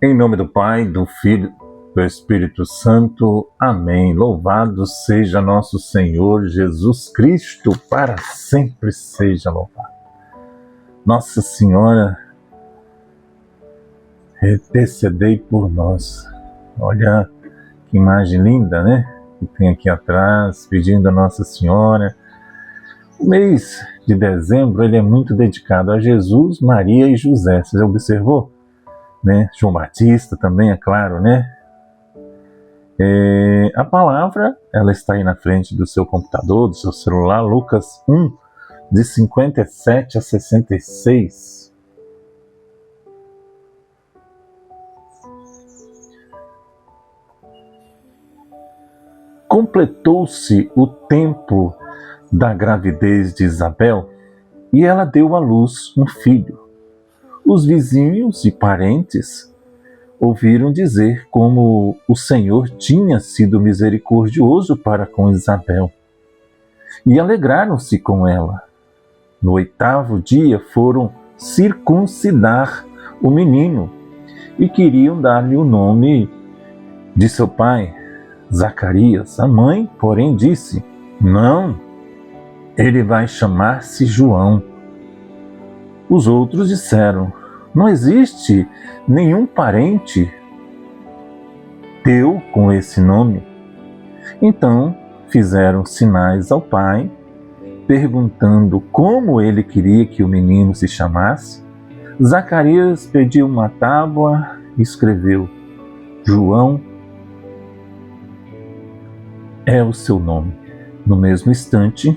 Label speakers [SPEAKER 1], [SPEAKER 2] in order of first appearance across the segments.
[SPEAKER 1] Em nome do Pai, do Filho, do Espírito Santo. Amém. Louvado seja nosso Senhor Jesus Cristo, para sempre seja louvado. Nossa Senhora, intercedei por nós. Olha que imagem linda, né? Que tem aqui atrás, pedindo a Nossa Senhora. O mês de dezembro, ele é muito dedicado a Jesus, Maria e José. Você já observou? Né? João Batista também, é claro, né? A palavra, ela está aí na frente do seu computador, do seu celular, Lucas 1, de 57 a 66. Completou-se o tempo da gravidez de Isabel e ela deu à luz um filho. Os vizinhos e parentes ouviram dizer como o Senhor tinha sido misericordioso para com Isabel e alegraram-se com ela. No 8º dia foram circuncidar o menino e queriam dar-lhe o nome de seu pai, Zacarias. A mãe, porém, disse: não, ele vai chamar-se João. Os outros disseram: não existe nenhum parente teu com esse nome. Então fizeram sinais ao pai, perguntando como ele queria que o menino se chamasse. Zacarias pediu uma tábua e escreveu: João é o seu nome. No mesmo instante,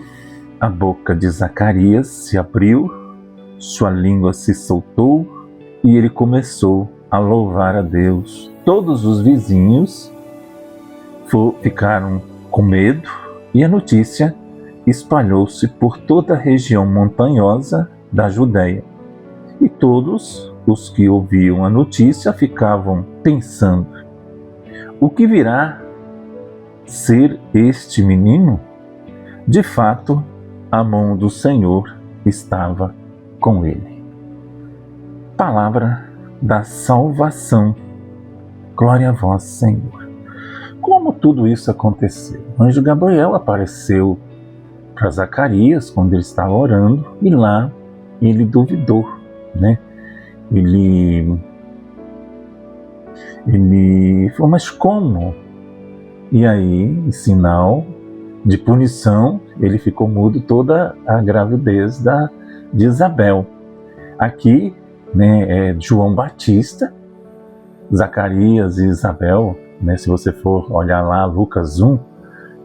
[SPEAKER 1] a boca de Zacarias se abriu, sua língua se soltou e ele começou a louvar a Deus. Todos os vizinhos ficaram com medo e a notícia espalhou-se por toda a região montanhosa da Judéia. E todos os que ouviam a notícia ficavam pensando: o que virá ser este menino? De fato, a mão do Senhor estava com ele. Palavra da salvação. Glória a vós, Senhor. Como tudo isso aconteceu? O anjo Gabriel apareceu para Zacarias quando ele estava orando e lá ele duvidou, né? Ele falou: mas como? E aí, em sinal de punição, ele ficou mudo toda a gravidez de Isabel. Aqui, né, é João Batista, Zacarias e Isabel, né, se você for olhar lá Lucas 1,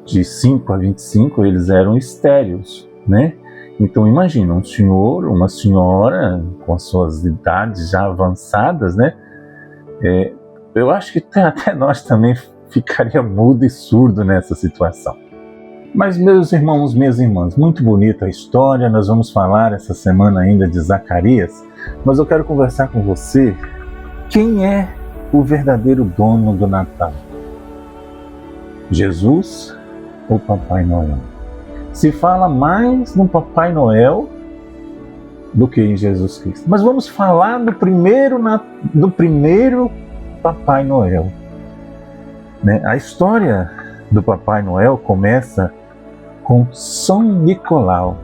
[SPEAKER 1] de 5 a 25, eles eram estéreos, né? Então imagina, um senhor, uma senhora com as suas idades já avançadas, né? Eu acho que até nós também ficaria mudo e surdo nessa situação. Mas, meus irmãos, minhas irmãs, muito bonita a história. Nós vamos falar essa semana ainda de Zacarias, mas eu quero conversar com você. Quem é o verdadeiro dono do Natal? Jesus ou Papai Noel? Se fala mais no Papai Noel do que em Jesus Cristo. Mas vamos falar do primeiro Papai Noel. Né? A história do Papai Noel começa com São Nicolau.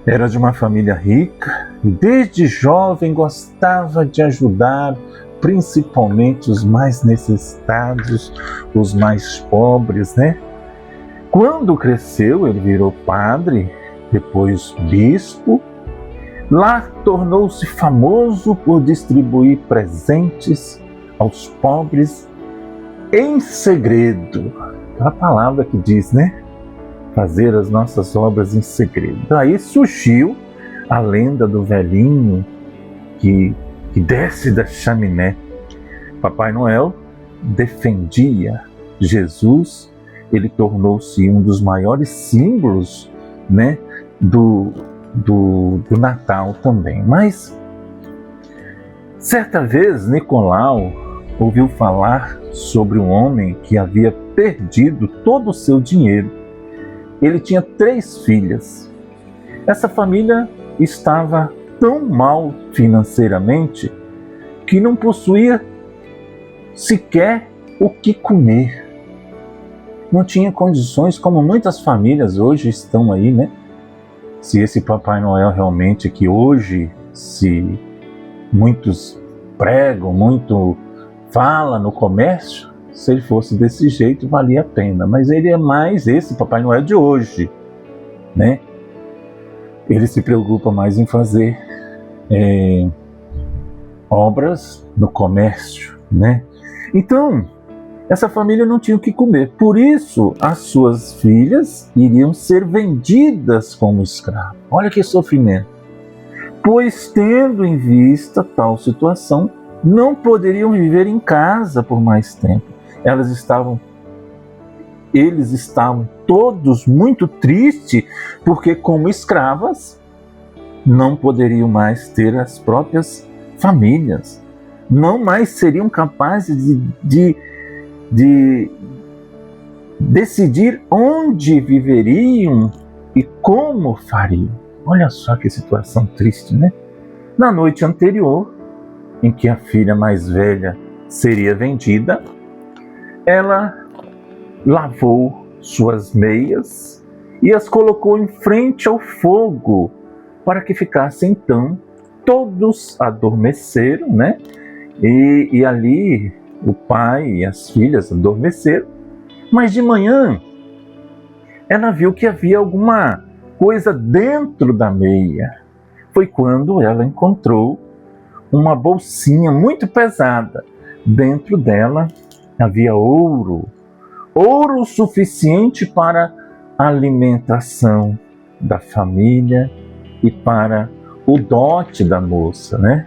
[SPEAKER 1] Era de uma família rica e desde jovem gostava de ajudar principalmente os mais necessitados, os mais pobres, né? Quando cresceu, ele virou padre, depois bispo. Lá tornou-se famoso por distribuir presentes aos pobres em segredo. Aquela palavra que diz, né? Fazer as nossas obras em segredo. Daí surgiu a lenda do velhinho que desce da chaminé. Papai Noel defendia Jesus, ele tornou-se um dos maiores símbolos, né, do Natal também. Mas, certa vez, Nicolau ouviu falar sobre um homem que havia perdido todo o seu dinheiro. Ele tinha 3 filhas. Essa família estava tão mal financeiramente que não possuía sequer o que comer. Não tinha condições, como muitas famílias hoje estão aí, né? Se esse Papai Noel realmente que hoje se muitos pregam, muito fala no comércio, se ele fosse desse jeito valia a pena. Mas ele é mais esse Papai Noel de hoje, né? Ele se preocupa mais em fazer obras no comércio, né? Então, essa família não tinha o que comer. Por isso, as suas filhas iriam ser vendidas como escravos. Olha que sofrimento. Pois, tendo em vista tal situação, não poderiam viver em casa por mais tempo. Eles estavam todos muito tristes, porque como escravas, não poderiam mais ter as próprias famílias. Não mais seriam capazes de decidir onde viveriam e como fariam. Olha só que situação triste, né? Na noite anterior, em que a filha mais velha seria vendida, ela lavou suas meias e as colocou em frente ao fogo para que ficassem então todos adormeceram, né? E ali o pai e as filhas adormeceram, mas de manhã ela viu que havia alguma coisa dentro da meia. Foi quando ela encontrou uma bolsinha muito pesada. Dentro dela havia ouro suficiente para a alimentação da família e para o dote da moça, né?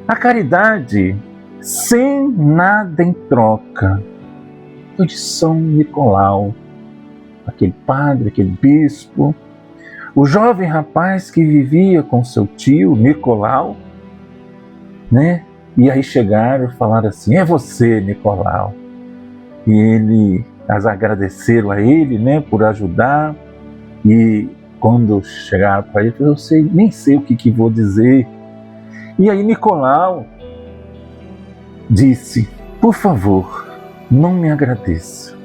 [SPEAKER 1] A caridade, sem nada em troca, foi de São Nicolau, aquele padre, aquele bispo, o jovem rapaz que vivia com seu tio, Nicolau, né? E aí chegaram e falaram assim: é você, Nicolau. E elas agradeceram a ele, né, por ajudar. E quando chegaram para ele, eu nem sei o que vou dizer. E aí Nicolau disse: por favor, não me agradeça.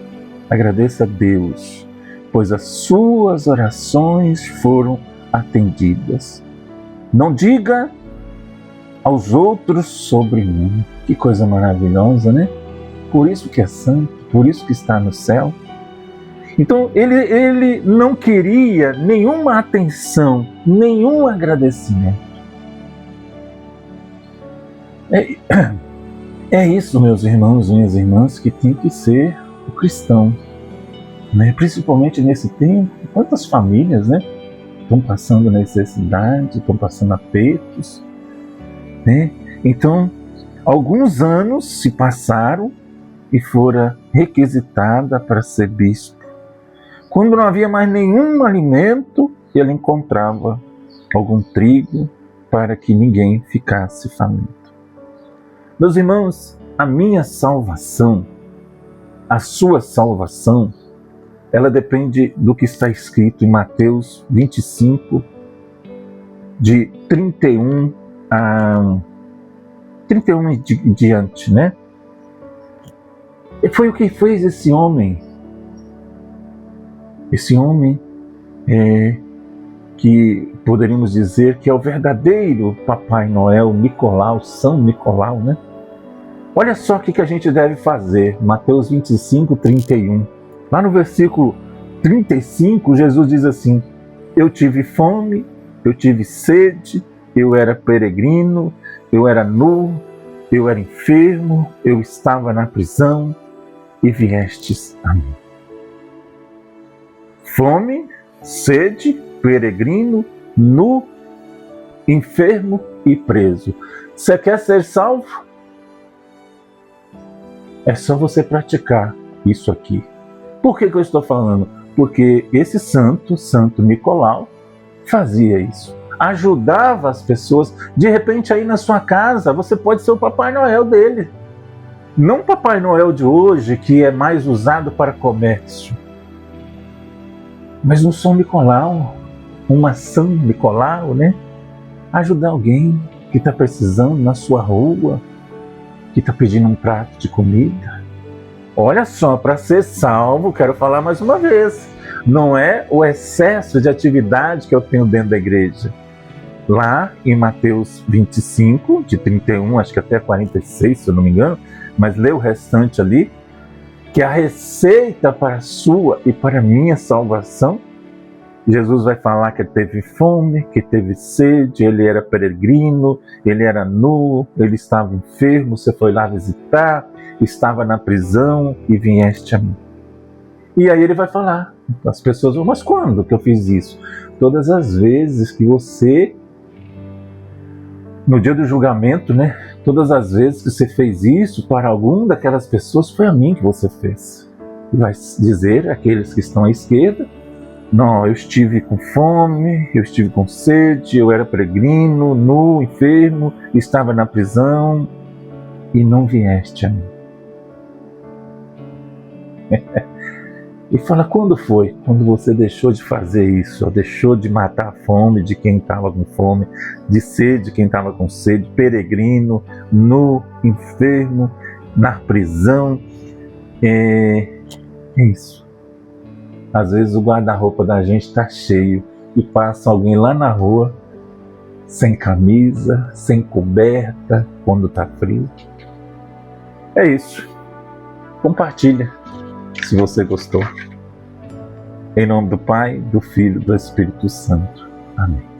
[SPEAKER 1] Agradeça a Deus, pois as suas orações foram atendidas. Não diga aos outros sobre mim. Que coisa maravilhosa, né? Por isso que é santo, por isso que está no céu. Então ele não queria nenhuma atenção, nenhum agradecimento. É isso, meus irmãos e minhas irmãs, que tem que ser o cristão, né? Principalmente nesse tempo, quantas famílias, né, estão passando necessidade, estão passando apertos, né? Então, alguns anos se passaram e fora requisitada para ser bispo. Quando não havia mais nenhum alimento, ele encontrava algum trigo para que ninguém ficasse faminto. Meus irmãos, a minha salvação, a sua salvação, ela depende do que está escrito em Mateus 25, de 31 em diante, né? E foi o que fez esse homem. Esse homem que poderíamos dizer que é o verdadeiro Papai Noel, Nicolau, São Nicolau, né? Olha só o que a gente deve fazer. Mateus 25, 31. Lá no versículo 35, Jesus diz assim: eu tive fome, eu tive sede, eu era peregrino, eu era nu, eu era enfermo, eu estava na prisão e viestes a mim. Fome, sede, peregrino, nu, enfermo e preso. Você quer ser salvo? É só você praticar isso aqui. Por que eu estou falando? Porque esse santo, Santo Nicolau, fazia isso. Ajudava as pessoas. De repente aí na sua casa, você pode ser o Papai Noel dele. Não o Papai Noel de hoje, que é mais usado para comércio. Mas um São Nicolau, uma São Nicolau, né? Ajudar alguém que está precisando na sua rua, que está pedindo um prato de comida. Olha só, para ser salvo, quero falar mais uma vez, não é o excesso de atividade que eu tenho dentro da igreja. Lá em Mateus 25, de 31, acho que até 46, se eu não me engano, mas lê o restante ali, que a receita para a sua e para a minha salvação, Jesus vai falar que ele teve fome, que teve sede, ele era peregrino, ele era nu, ele estava enfermo, você foi lá visitar, estava na prisão e vieste a mim. E aí ele vai falar, as pessoas vão, mas quando que eu fiz isso? Todas as vezes que você, no dia do julgamento, né? Todas as vezes que você fez isso para algum daquelas pessoas, foi a mim que você fez. E vai dizer aqueles que estão à esquerda, não, eu estive com fome, eu estive com sede, eu era peregrino, nu, enfermo, estava na prisão e não vieste a mim. E fala, quando foi? Quando você deixou de fazer isso, deixou de matar a fome de quem estava com fome, de sede de quem estava com sede, peregrino, nu, enfermo, na prisão. É isso. Às vezes o guarda-roupa da gente está cheio e passa alguém lá na rua, sem camisa, sem coberta, quando está frio. É isso. Compartilha, se você gostou. Em nome do Pai, do Filho e do Espírito Santo. Amém.